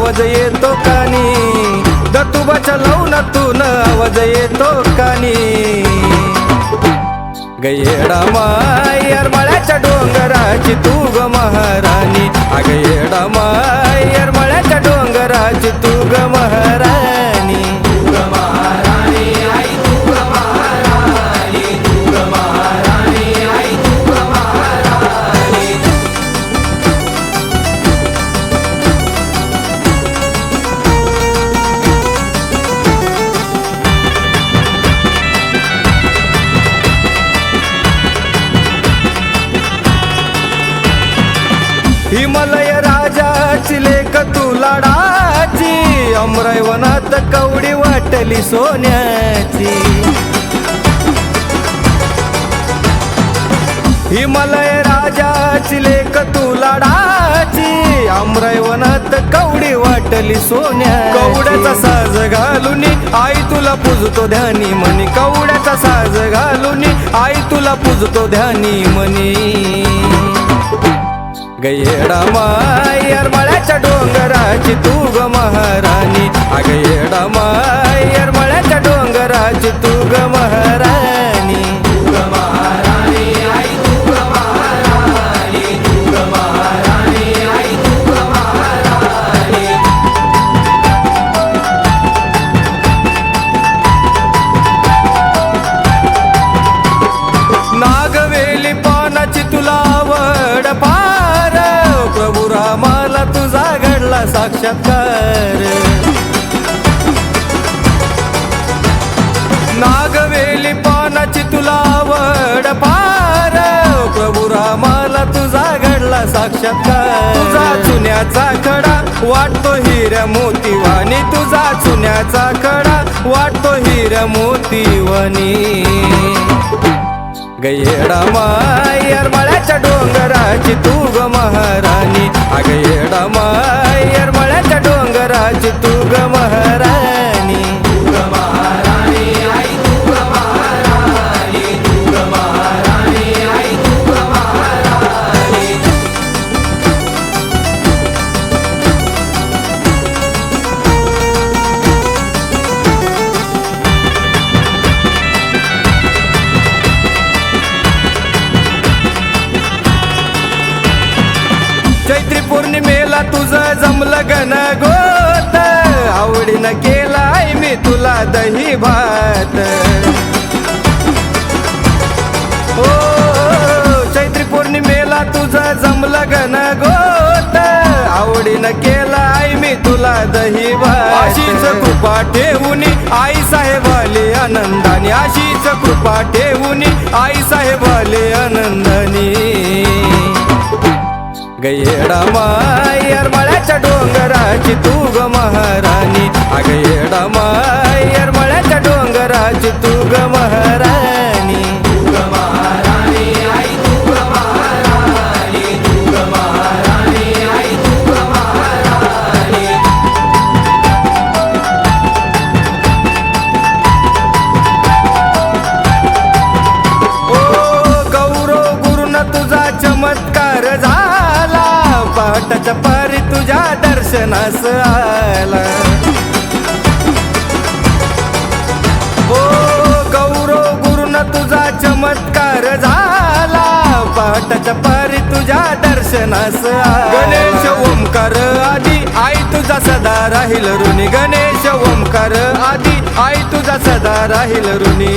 आवाज येतो कानी, दत्तूबाच्या लवनातून आवाज येतो कानी. येडा मायर मळ्याच्या डोंगराची तू ग महाराणी, अग येडा मायर मळ्याच्या डोंगराची तू ग महाराणी. हिमालय राजाची लेक तू लाडाची, अमरावनात कवडी वाटली सोन्याची. हिमालय राजाची लेक तू लाडाची, अमरावनात कवडी वाटली सोन्या. कवड्याचा साज घालून आई तुला पूजतो ध्यानी म्हणी, कवड्याचा साज घालून आई तुला पूजतो ध्यानी म्हणी. येडा मायर मळ्याच्या डोंगराची तू ग महाराणी, अग येडा मायर मळ्याच्या डोंगराची तू ग महाराणी. नागवेली पानाची तुला आवड पार, प्रभू रामाला तुझा घडला साक्षात्कार. नागवेली पानाची तुला आवड पार, प्रभू रामाला तुझा घडला साक्षात्कार. तुझा चुन्याचा खडा वाटतो हिऱ्या मोतीवानी, तुझा चुन्याचा खडा वाटतो हिऱ्या मोतीवानी. येडा मायर मळ्याच्या डोंगराची तू ग महाराणी, अग येडा मायर मळ्याच्या डोंगराची तू ग महाराणी. चैत्री पौर्णिमेला तुझं जमलं गण गोत, आवडीनं केलाय मी तुला दही भात. ओ चैत्री पौर्णिमेला तुझं जमलं गण गोत, आवडीनं केलाय मी तुला दही भात. अशीच कृपा ठेवून आई साहेबाले आनंदाने, अशीच कृपा ठेवून आई साहेबाले आनंदाने. येडा मायर मळ्याच्या डोंगराची तू ग महाराणी, अग येडा मायर मळ्याच्या डोंगराची तू ग महाराणी. चमत्कार झाला, पहाटाच्या पारी तुझ्या दर्शनास आला. ओ गौरव गुरुन तुझा चमत्कार झाला, पहाटाच्या पारी तुझ्या दर्शनास आला. गणेश ओंकार आदी आई तुझा सदा राहील ऋणी, गणेश ओंकार आदी आई तुझा सदा राहील ऋणी.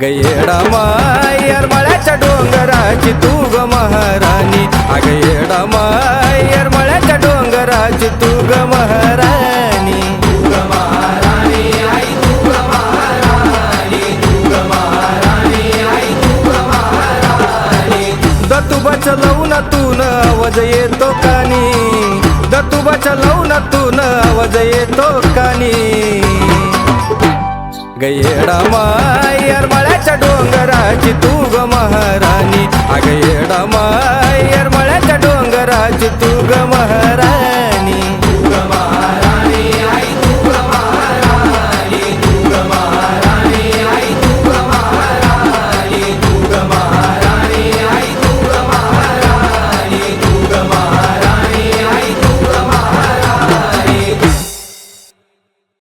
येडा मायर मळ्याच्या डोंगराची तू ग महाराणी, अग येडा मायर मळ्याच्या डोंगराची तू ग महाराणी. दत्तूबाच्या लवनातून आवाज येतो कानी, दत्तूबाच्या लवनातून आवाज येतो कानी. येडा मायर मळ्याच्या डोंगराची तू ग महाराणी, अग